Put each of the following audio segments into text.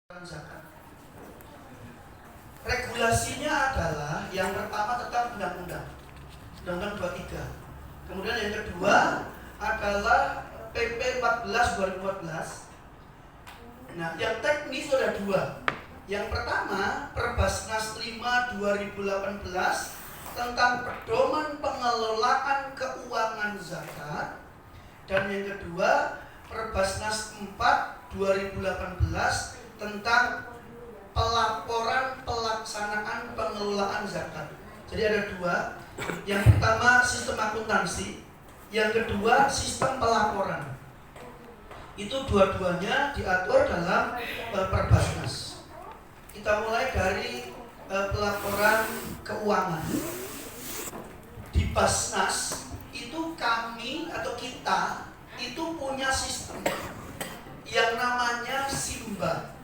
zakat. Regulasinya adalah yang pertama tetap undang-undang 23. Kemudian yang kedua adalah PP 14 2014. Nah, yang teknis ada dua. Yang pertama Perbasnas 5 2018 tentang pedoman pengelolaan keuangan zakat, dan yang kedua Perbasnas 4 2018 tentang pelaporan pelaksanaan pengelolaan zakat. Jadi ada dua. Yang pertama sistem akuntansi, yang kedua sistem pelaporan. Itu dua-duanya diatur dalam Perbasnas. Kita mulai dari pelaporan keuangan. Di Basnas itu kami atau kita itu punya sistem yang namanya SIMBA,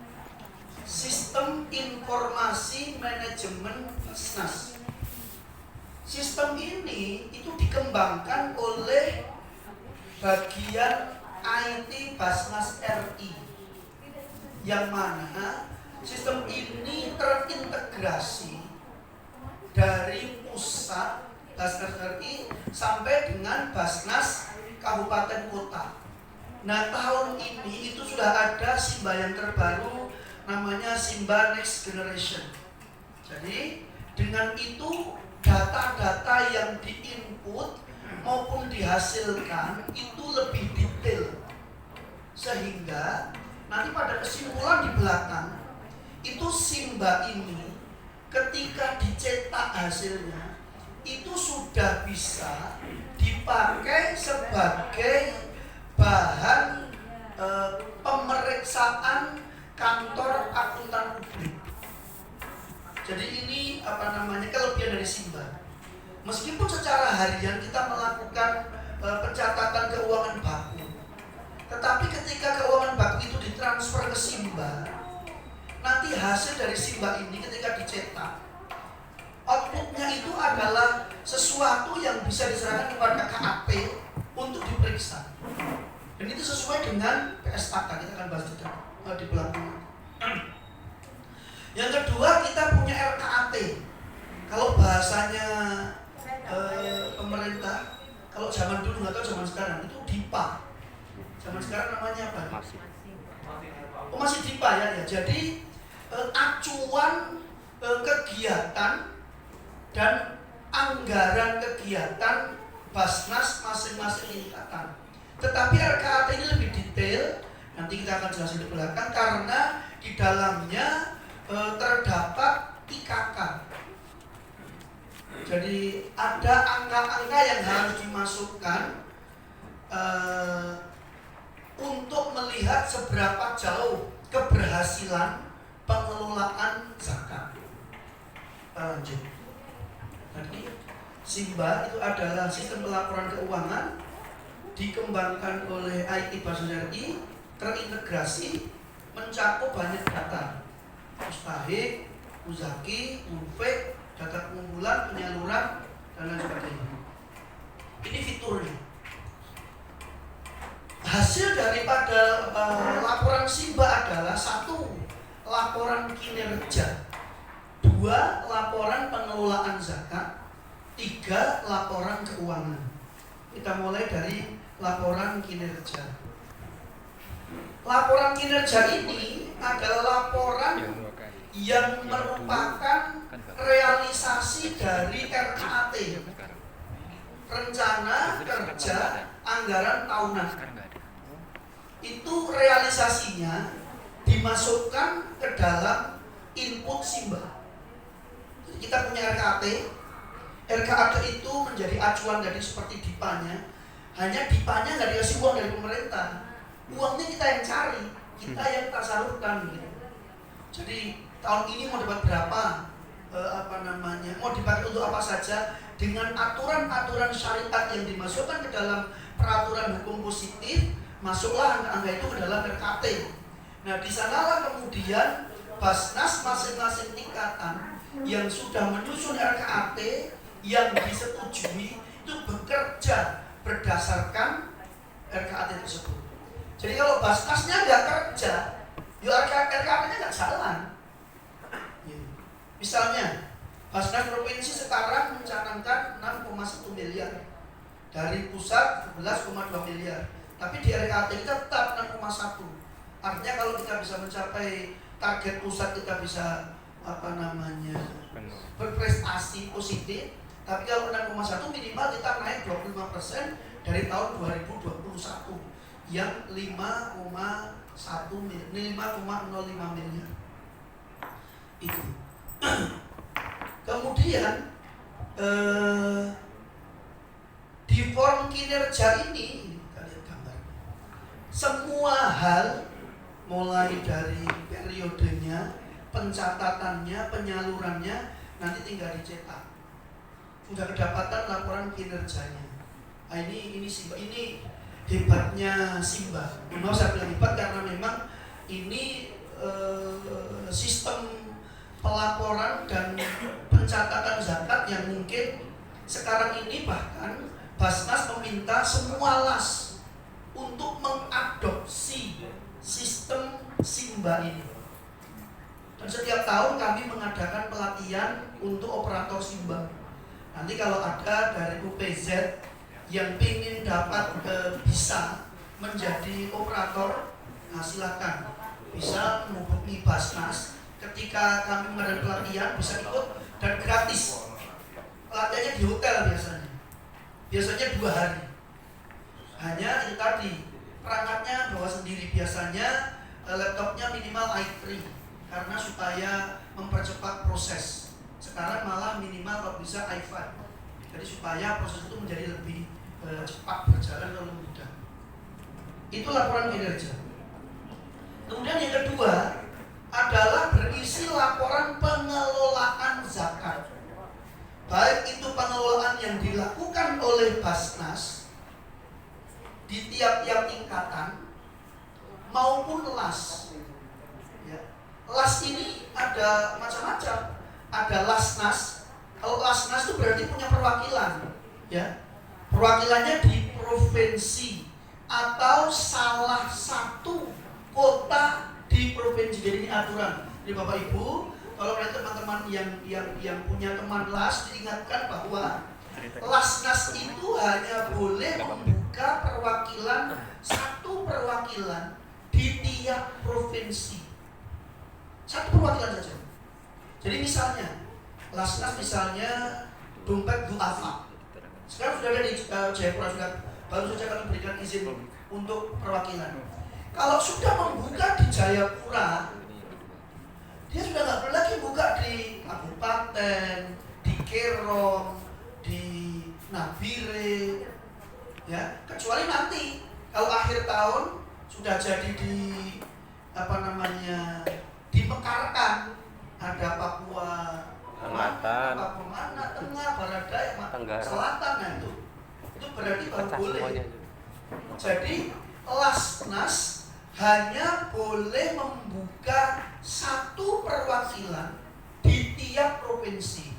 Sistem Informasi Manajemen Basnas. Sistem ini itu dikembangkan oleh bagian IT Basnas RI, yang mana sistem ini terintegrasi dari pusat Basnas RI sampai dengan Basnas kabupaten kota. Nah, tahun ini itu sudah ada SIMBA yang terbaru, namanya SIMBA Next Generation. Jadi dengan itu data-data yang diinput maupun dihasilkan itu lebih detail, sehingga nanti pada kesimpulan di belakang itu SIMBA ini ketika dicetak hasilnya itu sudah bisa dipakai sebagai bahan pemeriksaan kantor akuntan publik. Jadi ini kelebihan dari SIMBA. Meskipun secara harian kita melakukan pencatatan keuangan baku, tetapi ketika keuangan baku itu ditransfer ke SIMBA, nanti hasil dari SIMBA ini ketika dicetak, outputnya itu adalah sesuatu yang bisa diserahkan kepada KAP untuk diperiksa. Dan itu sesuai dengan PSAK, kita akan bahas di belakang. Yang kedua, kita punya RKAT. Kalau bahasanya pemerintah, kalau zaman dulu nggak tahu zaman sekarang, itu DIPA. Zaman sekarang namanya apa? Masih DIPA ya. Jadi acuan kegiatan dan anggaran kegiatan Basnas masing-masing tingkatan. Tetapi RKAT ini lebih detail, nanti kita akan jelasin di belakang, karena di dalamnya terdapat IKK. Jadi ada angka-angka yang harus dimasukkan untuk melihat seberapa jauh keberhasilan pengelolaan zakat. Lanjut. Tadi SIMBA itu adalah sistem pelaporan keuangan, dikembangkan oleh IT Basnas RI, terintegrasi, mencakup banyak data, mustahik, muzaki, munfik, data pengumpulan, penyaluran, dan lain sebagainya. Ini fiturnya. Hasil daripada laporan SIMBA adalah 1. Laporan kinerja, 2. Laporan pengelolaan zakat, 3. Laporan keuangan. Kita mulai dari laporan kinerja. Laporan kinerja ini adalah laporan yang merupakan realisasi dari RKAT, rencana kerja anggaran tahunan. Itu realisasinya dimasukkan ke dalam input SIMBA. Kita punya RKAT. RKAT itu menjadi acuan dari seperti DIPA-nya. Hanya DIPA-nya nggak dikasih uang dari pemerintah. Uangnya kita yang cari, kita yang tasarufkan gitu. Jadi tahun ini mau dapat berapa? Mau dipakai untuk apa saja, dengan aturan-aturan syariat yang dimasukkan ke dalam peraturan hukum positif, masuklah angka-angka itu ke dalam RKAT. Nah, di sanalah kemudian Basnas masing-masing tingkatan yang sudah menyusun RKAT yang disetujui itu bekerja berdasarkan RKAT tersebut. Jadi kalau Basnasnya nggak kerja, ya RKAT-nya nggak Misalnya, Basnas Provinsi sekarang mencanangkan 6,1 miliar. Dari pusat 11,2 miliar. Tapi di RKT kita tetap 6,1. Artinya kalau kita bisa mencapai target pusat, kita bisa berprestasi positif. Tapi kalau 6,1 minimal kita naik 25% dari tahun 2021 yang 5,05 miliar itu. Kemudian di form kinerja ini kita lihat gambarnya. Semua hal mulai dari periodenya, pencatatannya, penyalurannya nanti tinggal dicetak. Sudah kedapatan laporan kinerjanya. Nah, ini Simba, ini hebatnya Simba. Memang saya bilang hebat karena memang ini sistem pelaporan dan pencatatan zakat yang mungkin sekarang ini bahkan Basnas meminta semua las untuk mengadopsi sistem Simba ini. Dan setiap tahun kami mengadakan pelatihan untuk operator Simba. Nanti kalau ada dari UPZ yang ingin dapat bisa menjadi operator, nah silakan bisa menghubungi Basnas. Ketika kami mengadakan pelatihan bisa ikut dan gratis. Pelatihannya di hotel biasanya 2 hari. Hanya itu tadi, perangkatnya bawa sendiri, biasanya laptopnya minimal i3 karena supaya mempercepat proses. Sekarang malah minimal kalau bisa i5. Jadi supaya proses itu menjadi lebih cepat berjalan, lebih mudah. Itu laporan kinerja. Kemudian yang kedua adalah berisi laporan pengelolaan zakat. Baik itu pengelolaan yang dilakukan oleh Basnas di tiap-tiap tingkatan maupun las. Ya. Las ini ada macam-macam. Ada Lasnas. Kalau Lasnas itu berarti punya perwakilan, ya. Perwakilannya di provinsi atau salah satu kota di provinsi. Jadi ini aturan. Jadi Bapak Ibu, kalau ada teman-teman yang punya teman las, diingatkan bahwa Lasnas itu hanya boleh membuka perwakilan, satu perwakilan di tiap provinsi. Satu perwakilan saja. Jadi misalnya Lasnas misalnya dompet duafa. Sekarang sudah ada di Jayapura, sudah baru saja kami berikan izin untuk perwakilan. Kalau sudah membuka di Jayapura, dia sudah nggak perlu lagi buka di kabupaten, di Kerong, di Nabire, ya. Kecuali nanti kalau akhir tahun sudah jadi di di Mekarkan, ada Papua Selatan, Papua mana, Tengah, Barat Daya, Selatan, nah itu berarti baru boleh. Jadi Lasnas hanya boleh membuka satu perwakilan di tiap provinsi.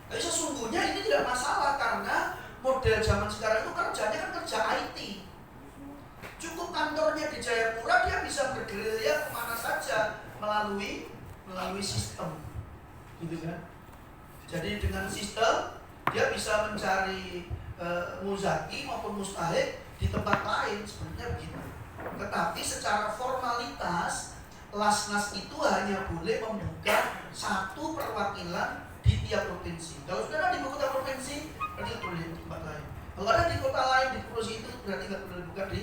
Tapi sesungguhnya ini tidak masalah karena model zaman sekarang itu kerjanya kan kerja IT. Cukup kantornya di Jayapura, dia bisa bergerilya kemana saja melalui sistem, gitu kan? Jadi dengan sistem dia bisa mencari muzaki maupun mustahik di tempat lain, sebenarnya begitu. Tetapi secara formalitas Lasnas itu hanya boleh membuka satu perwakilan di tiap provinsi. Kalau sudah ada di kota provinsi, berarti tidak boleh di tempat lain. Kalau ada di kota lain di provinsi itu, berarti tidak boleh buka di.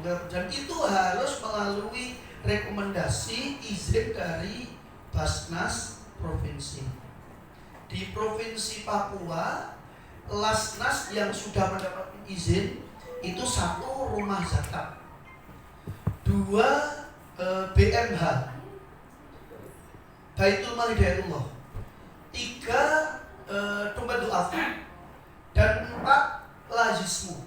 Dan itu harus melalui rekomendasi izin dari Basnas provinsi. Di provinsi Papua, Lasnas yang sudah mendapat izin itu 1 rumah zakat, 2 BMH Baitul Mal Hidayatullah, 3 dompet duafa, dan 4 lajismu.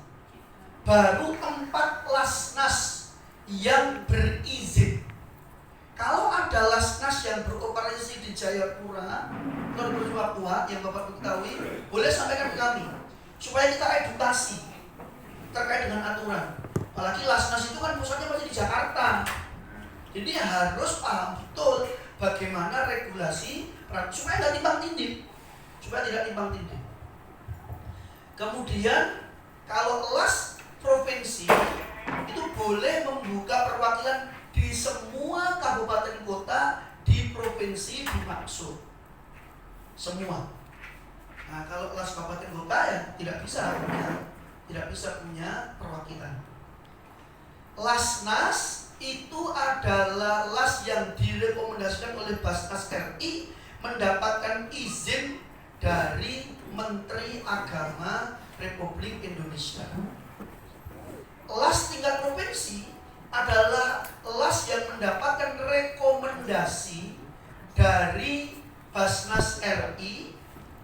Baru 4 Lasnas yang berizin. Kalau ada Lasnas yang beroperasi di Jayapura, Provinsi Papua yang Bapak ketahui, boleh sampaikan ke kami supaya kita edukasi terkait dengan aturan. Apalagi Lasnas itu kan pusatnya masih di Jakarta. Jadi harus paham betul bagaimana regulasi supaya nggak timbang tindih, supaya tidak timbang tindih. Kemudian kalau las provinsi itu boleh membuka perwakilan di semua kabupaten kota di provinsi dimaksud, semua. Nah, kalau las kabupaten kota ya tidak bisa punya perwakilan. Lasnas itu adalah las yang direkomendasikan oleh Basnas RI mendapatkan izin dari Menteri Agama Republik Indonesia. Las tingkat provinsi adalah las yang mendapatkan rekomendasi dari Basnas RI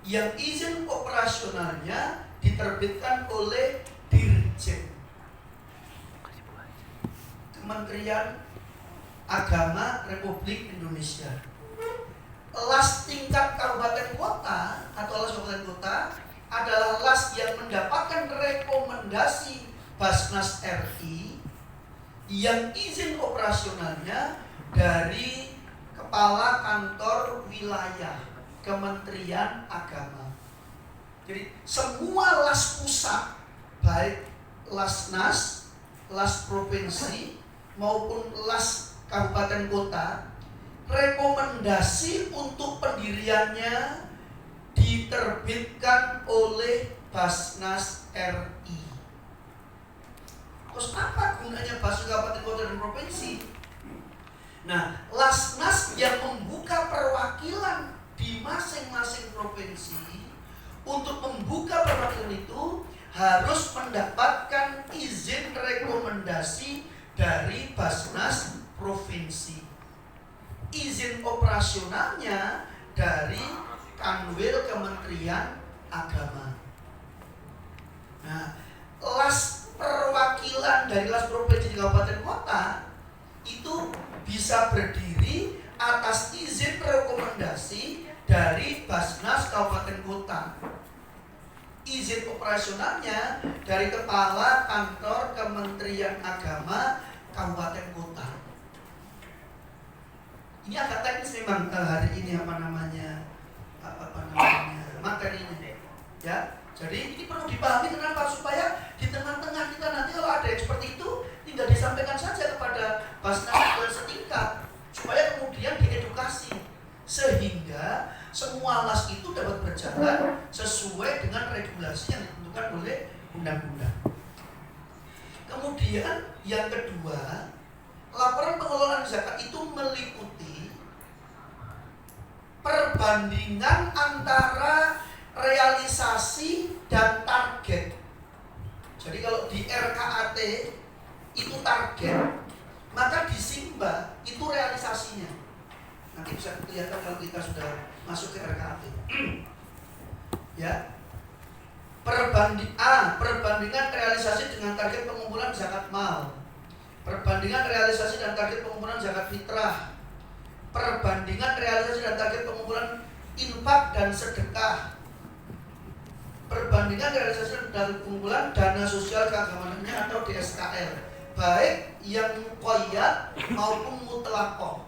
yang izin operasionalnya diterbitkan oleh Dirjen Kementerian Agama Republik Indonesia. Las tingkat kabupaten kota atau las kabupaten kota adalah las yang mendapatkan rekomendasi Basnas RI yang izin operasionalnya dari Kepala Kantor Wilayah Kementerian Agama. Jadi semua las pusat, baik lasnas, las provinsi maupun las kabupaten kota, rekomendasi untuk pendiriannya diterbitkan oleh Basnas RI. Terus apa gunanya Basnas kabupaten kota dan provinsi? Nah, lasnas yang membuka perwakilan di masing-masing provinsi, untuk membuka perwakilan itu harus mendapatkan izin rekomendasi dari Basnas provinsi. Izin operasionalnya dari Kanwil Kementerian Agama. Nah, las perwakilan dari las provinsi di kabupaten kota itu bisa berdiri atas izin rekomendasi dari Basnas Kabupaten Kota. Izin operasionalnya dari Kepala Kantor Kementerian Agama Kabupaten Kota. Ini agak teknis memang hari ini materinya, ya. Jadi ini perlu dipahami kenapa, supaya di tengah-tengah kita nanti kalau ada yang seperti itu tinggal disampaikan saja kepada Basnas setingkat, supaya kemudian diedukasi sehingga semua las itu dapat berjalan sesuai dengan regulasi yang ditentukan oleh undang-undang. Kemudian yang kedua, laporan pengelolaan zakat itu meliputi perbandingan antara realisasi dan target. Jadi kalau di RKAT itu target, maka di Simba itu realisasinya. Nanti bisa kelihatan kalau kita sudah masuk ke RKAT. Ya. Perbandingan realisasi dengan target pengumpulan zakat mal. Perbandingan realisasi dan target pengumpulan zakat fitrah. Perbandingan realisasi dan target pengumpulan infak dan sedekah. Perbandingan realisasi dan pengumpulan dana sosial keagamaannya atau DSKR, baik yang muqayyad maupun mutlaqah.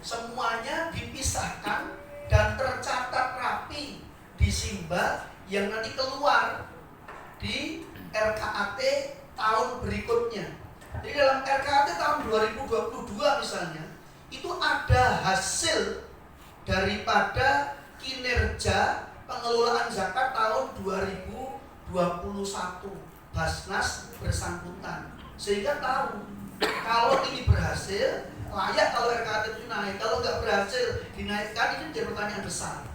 Semuanya dipisahkan dan tercatat rapi di Simba yang nanti keluar di RKAT tahun berikutnya. Jadi dalam RKAT tahun 2022 misalnya, itu ada hasil daripada kinerja pengelolaan zakat tahun 2021 Basnas bersangkutan, sehingga tahu kalau ini berhasil layak kalau RKAT itu naik, kalau nggak berhasil dinaikkan, ini menjadi pertanyaan besar.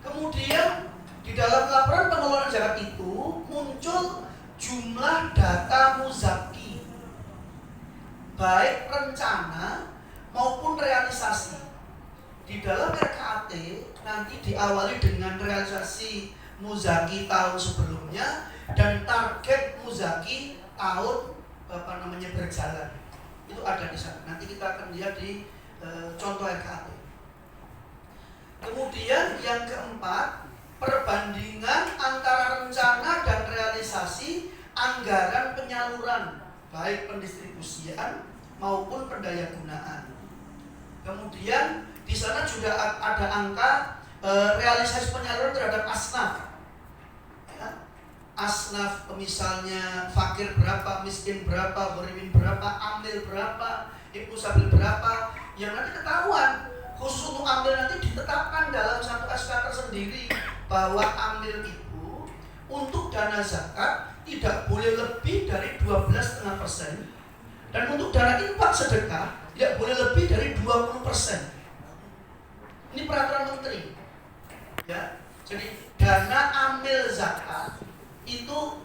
Kemudian di dalam laporan pengelolaan zakat itu muncul jumlah data muzaki, baik rencana maupun realisasi. Di dalam RKAT nanti diawali dengan realisasi muzaki tahun sebelumnya dan target muzaki tahun berjalan. Itu ada di sana. Nanti kita akan lihat di contoh RKAT. Kemudian yang keempat, perbandingan antara rencana dan realisasi anggaran penyaluran, baik pendistribusian maupun pendayagunaan. Kemudian Di sana juga ada angka realisasi penyaluran terhadap asnaf. Ya. Asnaf misalnya fakir berapa, miskin berapa, ghorimin berapa, amil berapa, ibu sabil berapa, yang nanti ketahuan. Khusus untuk amil nanti ditetapkan dalam satu SK tersendiri bahwa amil itu untuk dana zakat tidak boleh lebih dari 12,5%, dan untuk dana infak sedekah tidak boleh lebih dari 20%. Ini peraturan menteri. Ya, jadi dana amil zakat itu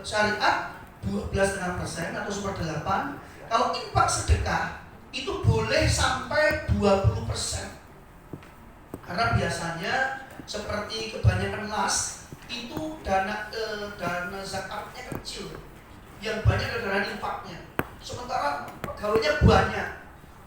syariat 12,5% atau 1/8. Kalau infak sedekah itu boleh sampai 20%. Karena biasanya seperti kebanyakan las itu dana zakatnya kecil, yang banyak adalah infaknya. Sementara pegawainya banyak.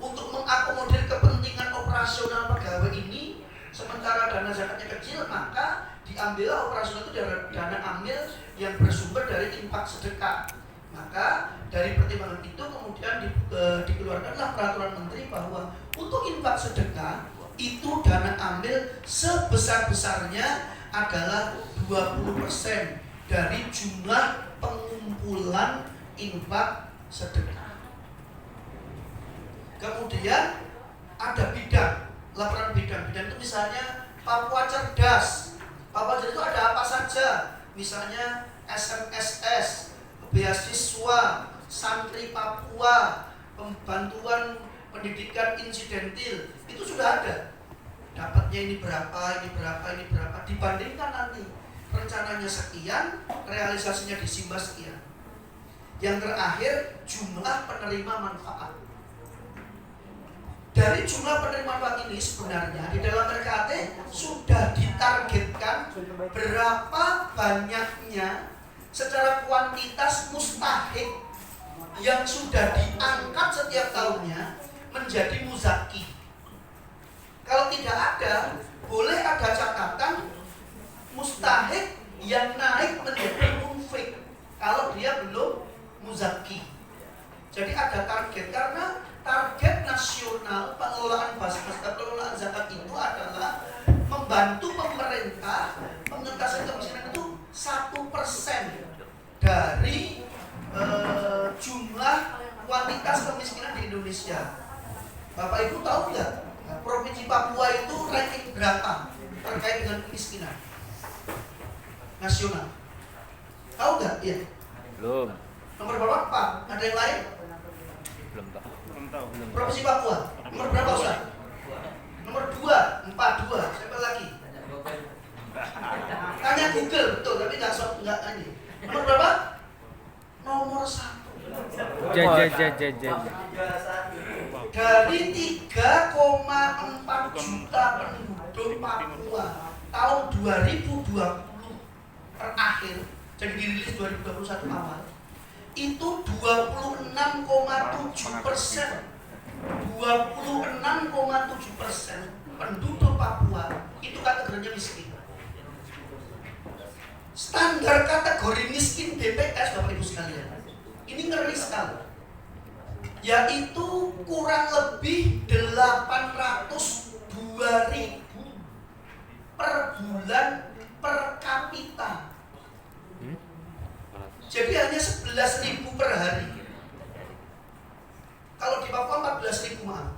Untuk mengakomodir kepentingan operasional pegawai ini, sementara dana zakatnya kecil, maka diambillah operasional itu dari dana amil yang bersumber dari infak sedekah. Maka dari pertimbangan itu kemudian dikeluarkanlah peraturan menteri bahwa untuk infak sedekah itu dana amil sebesar-besarnya adalah 20% dari jumlah pengumpulan infak sedekah. Kemudian ada bidang, laporan bidang. Bidang itu misalnya Papua Cerdas. Papua Cerdas itu ada apa saja? Misalnya SMSS, beasiswa, santri Papua, bantuan pendidikan insidentil, itu sudah ada. Dapatnya ini berapa, ini berapa, ini berapa, dibandingkan nanti rencananya sekian, realisasinya di Simba sekian. Yang terakhir, jumlah penerima manfaat. Dari jumlah penerima manfaat ini sebenarnya di dalam RKT sudah ditargetkan berapa banyaknya secara kuantitas mustahik yang sudah diangkat setiap tahunnya menjadi muzaki. Kalau tidak ada, boleh ada catatan mustahik yang naik menjadi munfik kalau dia belum muzaki. Jadi ada target, karena target nasional pengelolaan pengelolaan zakat itu adalah membantu pemerintah mengentasan kemiskinan itu 1% dari jumlah kuantitas kemiskinan di Indonesia. Bapak Ibu tahu nggak, Provinsi Papua itu ranking berapa terkait dengan kemiskinan nasional? Tahu nggak? Iya. Belum. Nomor berapa Pak? Ada yang lain? Belum tahu. Provinsi Papua nomor berapa Ustaz? Nomor 2, 42. Siapa lagi? Tanya Google, betul, tapi nggak ini. Nomor berapa? Nomor 1. Dari 3,4 juta penduduk Papua tahun 2020 terakhir, jadi dirilis 2021 awal, itu 26,7%. 26,7% penduduk Papua itu kategorinya miskin. Standar kategori miskin BPS, Bapak Ibu sekalian, ini ngeri sekali, yaitu kurang lebih 802.000 per bulan per kapita. Jadi hanya 11.000 per hari. Kalau di Papua 14.000, maaf,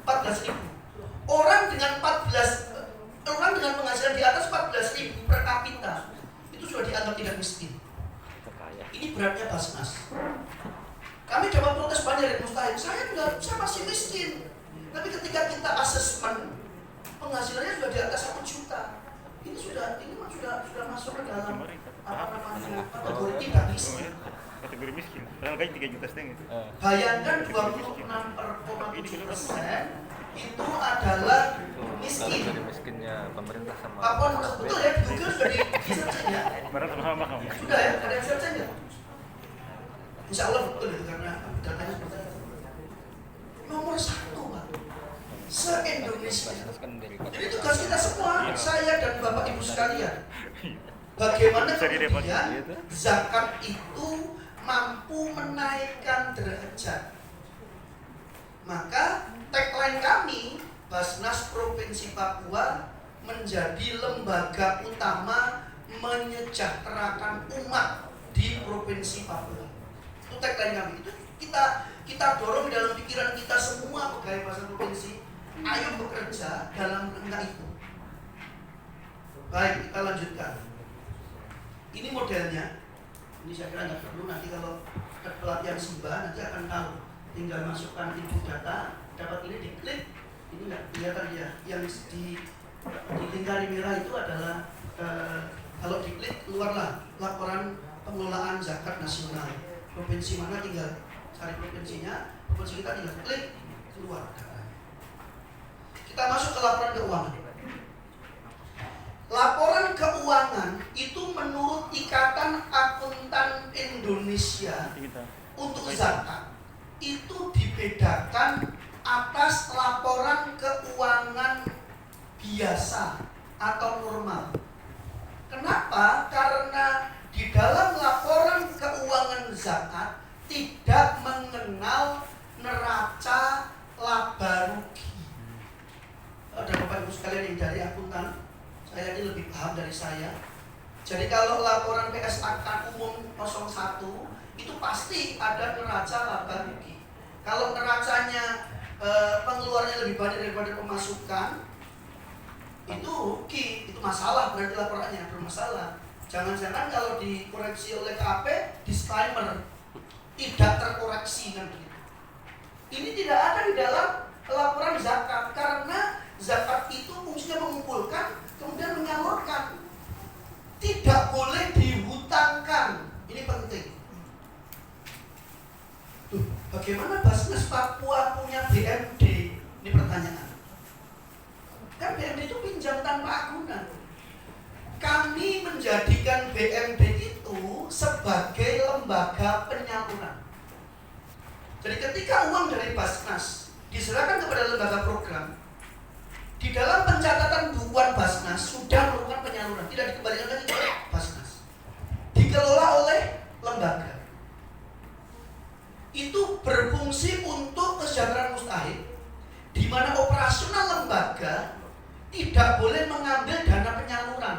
14.000. Orang dengan penghasilan di atas 14.000 per kapita itu sudah dianggap tidak miskin. Ini beratnya Basnas. Kami dapat protes banyak dari mustahik. Saya masih miskin. Tapi ketika kita asesmen penghasilannya sudah di atas 1 juta. Ini sudah masuk ke dalam kategori tidak miskin. Kategori miskin. Padahal gaji 3,5 juta itu. Bayangkan 26,7% itu adalah miskin. Dari miskinnya pemerintah sama Papua betul ya, Google sudah di-search ya. Barat sama kamu. Sudah ya, ada yang search aja. Insya Allah betul itu karena datanya seperti itu. Nomor 1 Pak, se-Indonesia. Jadi tugas kita semua, saya dan Bapak Ibu sekalian, bagaimana kemudian zakat itu mampu menaikkan derajat. Maka tagline kami Basnas Provinsi Papua menjadi lembaga utama menyejahterakan umat di Provinsi Papua. Itu tagline kami. Itu kita dorong dalam pikiran kita semua pegawai pasar provinsi. Ayo bekerja dalam rangka itu. Baik, kita lanjutkan. Ini modelnya. Ini saya kira nggak perlu, nanti kalau pelatihan SIMBA nanti akan tahu. Tinggal masukkan input data, dapat ini diklik, ini nggak kelihatan ya. Yang di lingkaran merah itu adalah kalau diklik keluarlah laporan pengelolaan zakat nasional. Provinsi mana tinggal cari provinsinya, provinsi kita tinggal klik keluar. Kita masuk ke laporan keuangan. Laporan keuangan itu menurut Ikatan Akuntan Indonesia untuk zakat itu dibedakan atas laporan keuangan biasa atau normal. Kenapa? Karena di dalam laporan keuangan zakat tidak mengenal neraca laba rugi. Ada Bapak Ibu sekalian yang dari akuntan, saya ini lebih paham dari saya. Jadi kalau laporan PSAK umum 01 itu pasti ada neraca laba rugi. Kalau neracanya pengeluarannya lebih banyak daripada pemasukan, itu rugi, itu masalah, berarti laporannya bermasalah. Jangan-jangan kalau dikoreksi oleh KAP, disclaimer tidak terkoreksi kan begitu. Ini tidak ada di dalam laporan zakat karena zakat itu fungsinya mengumpulkan kemudian menyalurkan, tidak boleh dihutangkan. Ini penting. Tuh, bagaimana Basnas Papua punya BMD? Ini pertanyaan. Kan BMD itu pinjam tanpa agunan. Kami menjadikan BMD itu sebagai lembaga penyaluran. Jadi ketika uang dari Basnas diserahkan kepada lembaga program, di dalam pencatatan bukuan Basnas sudah melakukan penyaluran, tidak dikembalikan lagi ke Basnas, dikelola oleh lembaga. Itu berfungsi untuk kesejahteraan mustahik, di mana operasional lembaga tidak boleh mengambil dana penyaluran.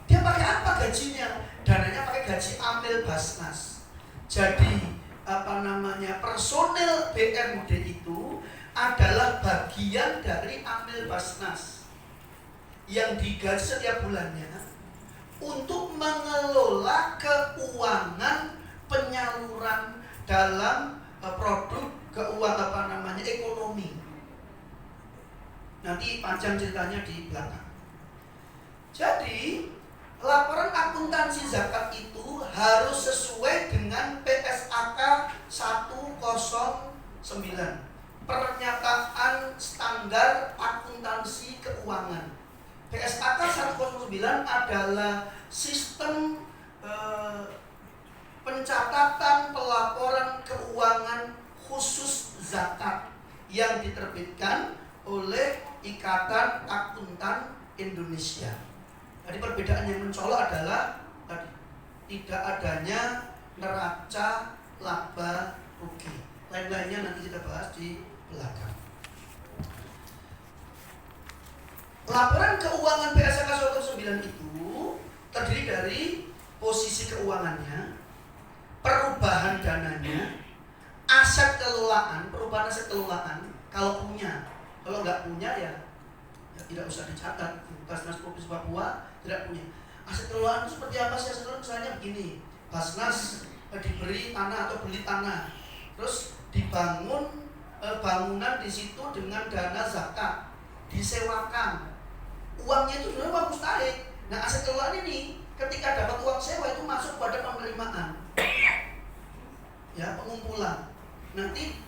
Dia pakai apa gajinya? Dananya pakai gaji amil Basnas. Jadi personel BMD itu adalah bagian dari amil Basnas yang digaji setiap bulannya untuk mengelola keuangan penyaluran dalam produk keuangan ekonomi. Nanti panjang ceritanya di belakang. Jadi laporan akuntansi zakat itu harus sesuai dengan PSAK 109, Pernyataan Standar Akuntansi Keuangan. PSAK 109 adalah sistem pencatatan pelaporan keuangan khusus zakat yang diterbitkan oleh Ikatan Akuntan Indonesia. Jadi perbedaan yang mencolok adalah tadi tidak adanya neraca laba rugi. Lain-lainnya nanti kita bahas di belakang. Laporan keuangan PSAK 109 itu terdiri dari posisi keuangannya, perubahan dananya, aset kelolaan, perubahan aset kelolaan kalau punya. Kalau nggak punya ya tidak usah dicatat. Basnas Provinsi Papua tidak punya. Aset kelolaan itu seperti apa sih? Aset kelolaan misalnya begini, Basnas diberi tanah atau beli tanah, terus dibangun bangunan di situ dengan dana zakat, disewakan. Uangnya itu sebenarnya uang mustahik. Nah, aset kelolaan ini ketika dapat uang sewa itu masuk pada penerimaan, ya, pengumpulan. Nanti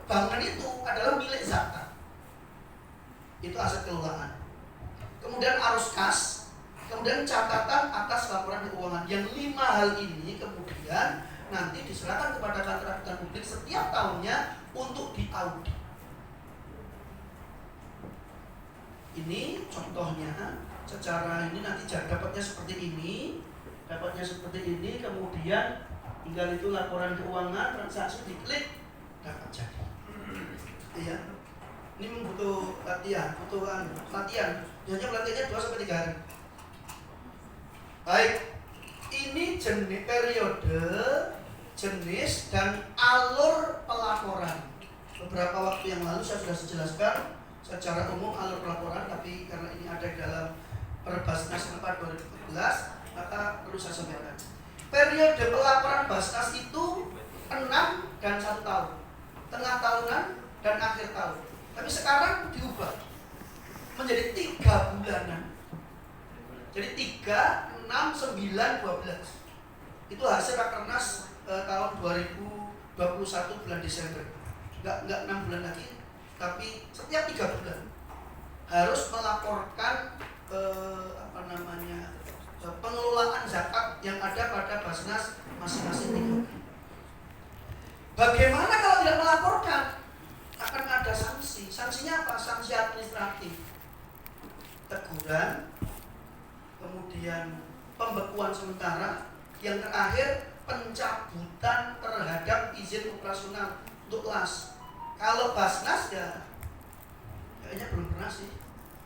bangunan itu adalah milik zakat. Itu aset kelolaan. Kemudian arus kas, kemudian catatan atas laporan keuangan. Yang 5 hal ini kemudian nanti diserahkan kepada kantor akuntan publik setiap tahunnya untuk diaudit. Ini contohnya, secara ini nanti dapatnya seperti ini, kemudian tinggal itu laporan keuangan, transaksi diklik, dapat jadi. Ya. Ini butuh latihan, latihan. Biasanya pelatihannya 2 sampai 3 hari. Baik, ini jenis periode, jenis dan alur pelaporan. Beberapa waktu yang lalu saya sudah jelaskan secara umum alur pelaporan, tapi karena ini ada dalam Perbasnas 4 2014, maka perlu saya sampaikan. Periode pelaporan Basnas itu 6 dan 1 tahun, tengah tahunan dan akhir tahun. Tapi sekarang diubah menjadi 3 bulanan. Jadi 3, 6, 9, 12. Itu hasil Rakernas tahun 2021 bulan Desember. Enggak 6 bulan lagi, tapi setiap 3 bulan harus melaporkan pengelolaan zakat yang ada pada Basnas masing-masing tingkat. Bagaimana kalau tidak melaporkan? Akan ada sanksi. Sanksinya apa? Sanksi administratif, teguran, kemudian pembekuan sementara, yang terakhir pencabutan terhadap izin operasional untuk LAS. Kalau Basnas ya kayaknya belum pernah sih.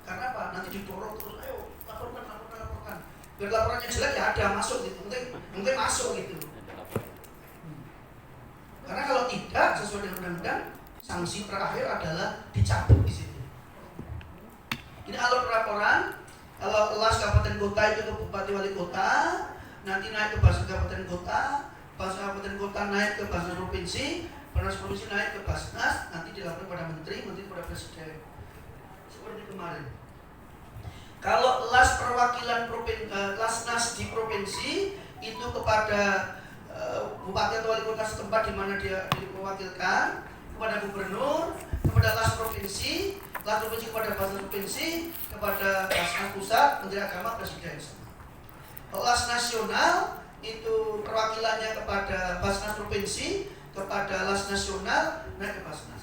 Karena apa? Nanti didorong terus, ayo laporkan. Biar laporannya jelek ya ada masuk gitu, mungkin masuk gitu. Karena kalau tidak sesuai dengan undang-undang, sanksi terakhir adalah dicabut di situ. Ini alur pelaporan. Kalau LAS kabupaten kota itu ke bupati wali kota, nanti naik ke Basnas kabupaten kota, Basnas kabupaten kota naik ke Basnas provinsi, Basnas provinsi naik ke Basnas, nanti dilaporkan pada menteri pada presiden. Seperti kemarin. Kalau LAS perwakilan LASNAS di provinsi itu kepada bupati atau wali kota setempat di mana dia diwakilkan, kepada gubernur, kepada LAS provinsi kepada Basnas provinsi, kepada Basnas pusat, menteri agama, presiden. Kalau LAS nasional itu perwakilannya kepada Basnas provinsi, kepada LAS nasional naik ke Basnas.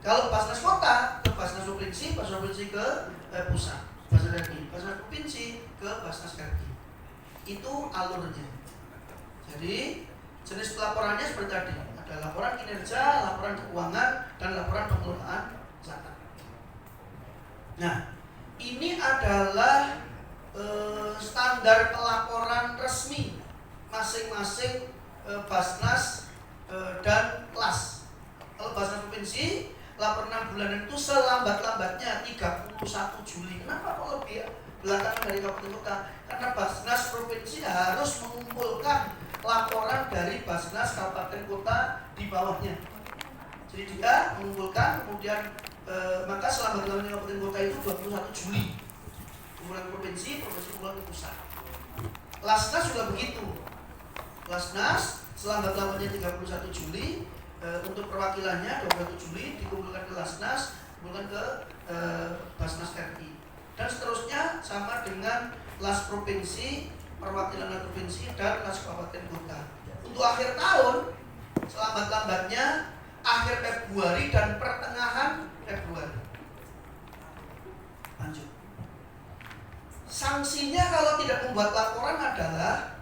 Kalau Basnas kota ke Basnas provinsi ke pusat. Basnas RI, Basnas provinsi ke Basnas RI. Itu alurnya. Jadi jenis pelaporannya seperti tadi, ada laporan kinerja, laporan keuangan, dan laporan pengelolaan zakat. Nah, ini adalah standar pelaporan resmi masing-masing Basnas dan LAS. Kalau Basnas provinsi laporan 6 bulanan itu selambat-lambatnya 31 Juli. Kenapa kok lebih belakangan dari kabupaten kota? Karena Basnas provinsi harus mengumpulkan laporan dari Basnas kabupaten kota di bawahnya. Jadi dia mengumpulkan, kemudian maka selambat-lambatnya kabupaten kota itu 21 Juli. Kumpulan provinsi kumpulan ke pusat. LASNAS juga begitu. LASNAS selambat-lambatnya 31 Juli. Untuk perwakilannya 27 Juli dikumpulkan ke LASNAS, dikumpulkan ke Basnas RI, dan seterusnya sama dengan LAS provinsi, perwakilan LAS provinsi, dan LAS kabupaten kota. Untuk akhir tahun selambat-lambatnya akhir Februari dan pertengahan Februari. Lanjut. Sanksinya kalau tidak membuat laporan adalah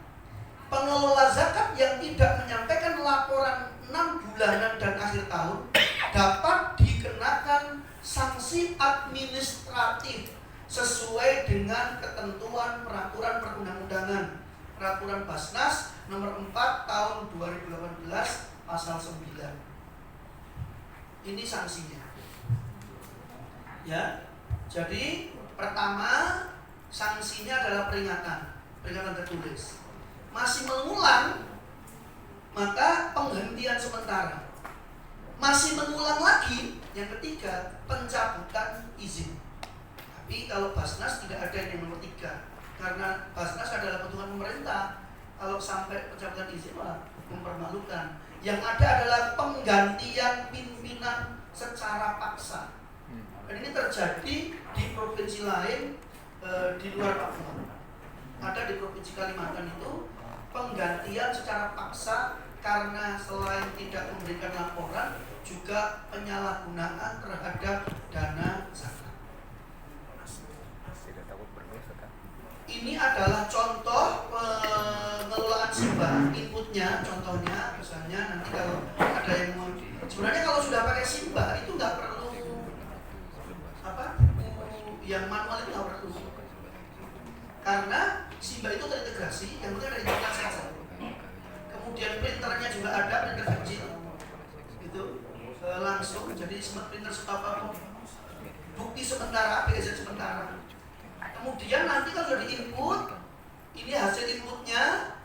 pengelola zakat yang tidak menyampaikan laporan 6 bulanan dan akhir tahun dapat dikenakan sanksi administratif sesuai dengan ketentuan peraturan perundang-undangan, peraturan Basnas nomor 4 tahun 2018 pasal 9. Ini sanksinya. Ya. Jadi pertama sanksinya adalah peringatan tertulis. Masih mengulang, maka penghentian sementara. Masih mengulang lagi, yang ketiga pencabutan izin. Tapi kalau Basnas tidak ada yang nomor 3, karena Basnas adalah petungan pemerintah. Kalau sampai pencabutan izin mempermalukan. Yang ada adalah penggantian pimpinan secara paksa. Dan ini terjadi di provinsi lain di luar Papua. Ada di provinsi Kalimantan itu penggantian secara paksa karena selain tidak memberikan laporan juga penyalahgunaan terhadap dana zakat. Ini adalah contoh pengelolaan simbah, inputnya, contohnya misalnya nanti kalau ada yang mau, sebenarnya kalau sudah pakai simbah itu nggak perlu versi, yang penting ada internet saja. Kemudian printernya juga ada, printer kecil itu langsung, jadi smart printer apa pun. Bukti sementara, BSD sementara. Kemudian nanti kalau sudah diinput, ini hasil inputnya.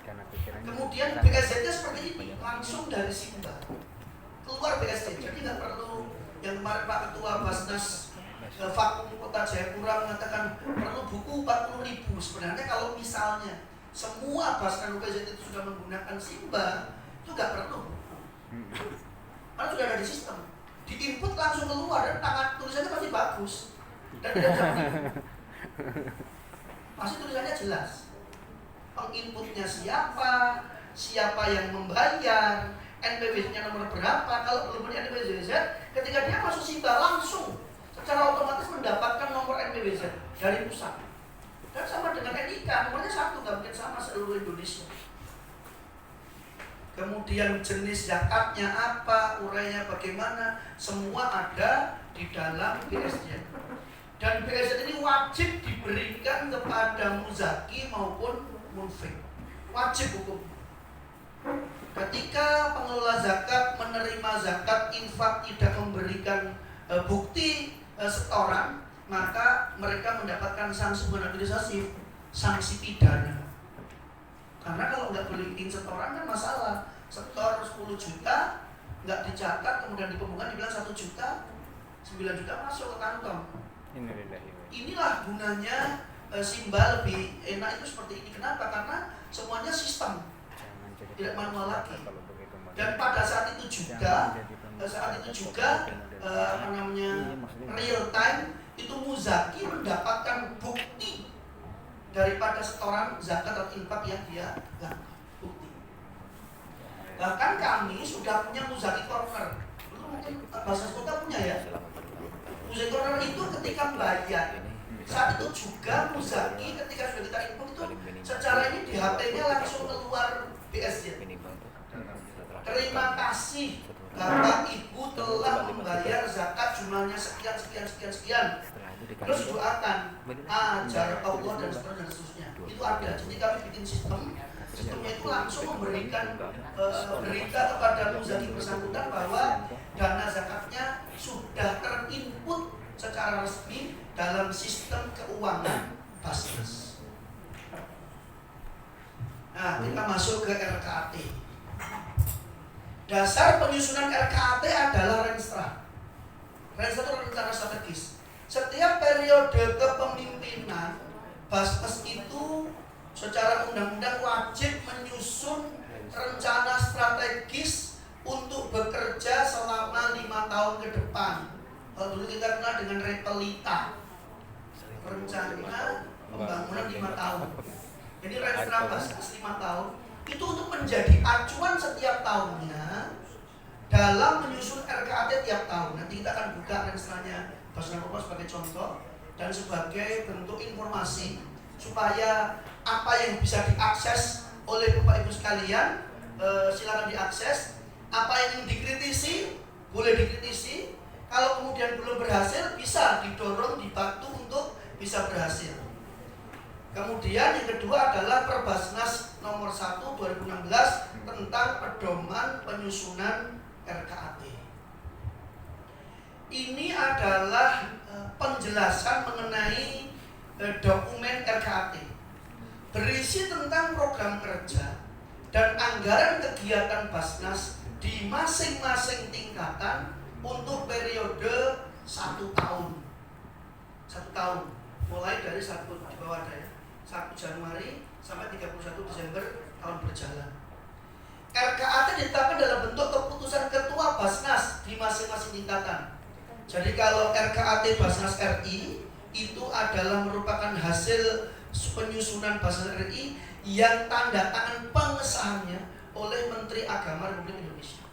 Kemudian BSD-nya seperti ini, langsung dari Simba keluar BSD. Jadi nggak perlu yang kemarin Pak Ketua Basnas Vakum Kota Jayapura mengatakan perlu buku 40.000. Sebenarnya kalau misalnya semua Basnas UKZ itu sudah menggunakan Simba, itu nggak perlu. Karena sudah ada di sistem. Diinput langsung keluar dan tangan tulisannya pasti bagus dan tidak jauh. Pasti tulisannya jelas. Penginputnya siapa, siapa yang membayar, NPWZ-nya nomor berapa. Kalau belum punya NPWZ, ketika dia masuk Simba langsung secara otomatis mendapatkan nomor NPWZ dari pusat. Dan sama dengan NIK, nomornya satu, nggak mungkin sama seluruh Indonesia. Kemudian jenis zakatnya apa, urainya bagaimana, semua ada di dalam BSD. Dan BSD ini wajib diberikan kepada muzaki maupun munfik. Wajib hukum. Ketika pengelola zakat menerima zakat infak tidak memberikan bukti setoran, maka mereka mendapatkan sanksi bukan administratif, sanksi pidana. Karena kalau nggak beliin setoran kan masalah. Setor 10 juta nggak dicatat, kemudian di pembukaan dibilang 1 juta, 9 juta masuk ke kantong. Inilah gunanya Simba lebih enak itu seperti ini. Kenapa? Karena semuanya sistem, tidak manual lagi. Dan pada saat itu juga real time itu muzaki mendapatkan bukti daripada setoran zakat atau infak yang dia lakukan. Bukti. Bahkan kami sudah punya muzaki corner. Itu mungkin Basnas Kota punya ya. Muzaki corner itu ketika bayar. Saat itu juga muzaki ketika sudah kita input itu secara ini di HP-nya langsung keluar BSD. Terima kasih Bapak Ibu telah membayar zakat jumlahnya sekian. Terus doakan ajar Allah dan seterusnya. Itu ada. Jadi kami bikin sistemnya itu langsung memberikan berita kepada muzaki bersangkutan bahwa dana zakatnya sudah terinput secara resmi dalam sistem keuangan Basnas. Nah, kita masuk ke RKAT. Dasar penyusunan RKAT adalah Renstra. Renstra itu rencana strategis. Setiap periode kepemimpinan Basnas itu secara undang-undang wajib menyusun rencana strategis untuk bekerja selama 5 tahun ke depan. Kalau dulu kita kenal dengan Repelita, rencana pembangunan 5 tahun. Jadi Renstra Basnas 5 tahun itu untuk menjadi acuan setiap tahunnya dalam menyusun RKAT tiap tahun. Nanti kita akan buka Renstranya Basnas sebagai contoh dan sebagai bentuk informasi supaya apa yang bisa diakses oleh Bapak Ibu sekalian silakan diakses. Apa yang dikritisi boleh dikritisi. Kalau kemudian belum berhasil bisa didorong, dibantu untuk bisa berhasil. Kemudian yang kedua adalah Perbasnas nomor 1 2016 tentang pedoman penyusunan RKAT. Ini adalah penjelasan mengenai dokumen RKAT. Berisi tentang program kerja dan anggaran kegiatan Basnas di masing-masing tingkatan untuk periode 1 tahun. 1 tahun. Mulai dari 1 di bawah ada ya. 1 Januari sampai 31 Desember tahun berjalan. RKAT ditetapkan dalam bentuk keputusan ketua Basnas di masing-masing tingkatan. Jadi kalau RKAT Basnas RI itu adalah merupakan hasil penyusunan Basnas RI yang tanda tangan pengesahannya oleh Menteri Agama Republik Indonesia.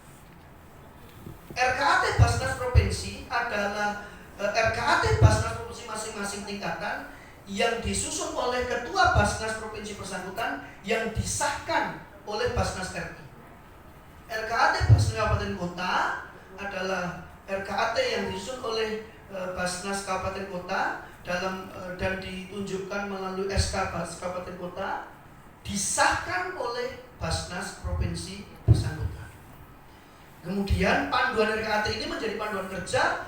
RKAT Basnas Provinsi adalah RKAT Basnas Provinsi masing-masing tingkatan yang disusun oleh Ketua Basnas Provinsi bersangkutan yang disahkan oleh Basnas RI. RKAT Basnas Kabupaten Kota adalah RKAT yang disusun oleh Basnas Kabupaten Kota dan ditunjukkan melalui SK Basnas Kabupaten Kota disahkan oleh Basnas Provinsi bersangkutan. Kemudian panduan RKAT ini menjadi panduan kerja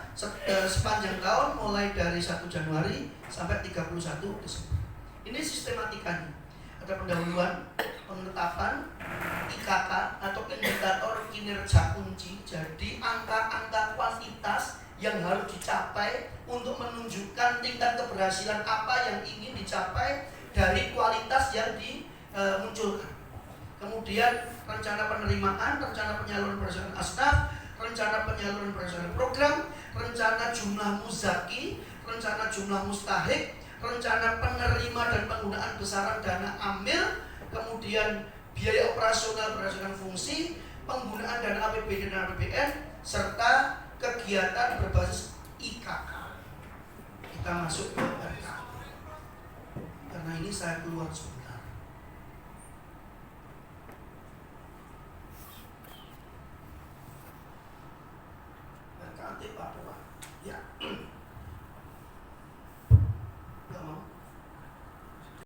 sepanjang tahun mulai dari 1 Januari sampai 31 Desember. Ini sistematikanya. Ada pendahuluan, penetapan, IKK atau indikator kinerja kunci. Jadi angka-angka kuantitas yang harus dicapai untuk menunjukkan tingkat keberhasilan apa yang ingin dicapai dari kualitas yang dimunculkan. Kemudian rencana penerimaan, rencana penyaluran berdasarkan asnaf, rencana penyaluran berdasarkan program, rencana jumlah muzaki, rencana jumlah mustahik, rencana penerima dan penggunaan besaran dana amil, kemudian biaya operasional berdasarkan fungsi, penggunaan dana APBD dan APBN, serta kegiatan berbasis IKK. Kita masuk ke RKAT. Karena ini saya keluar sebentar.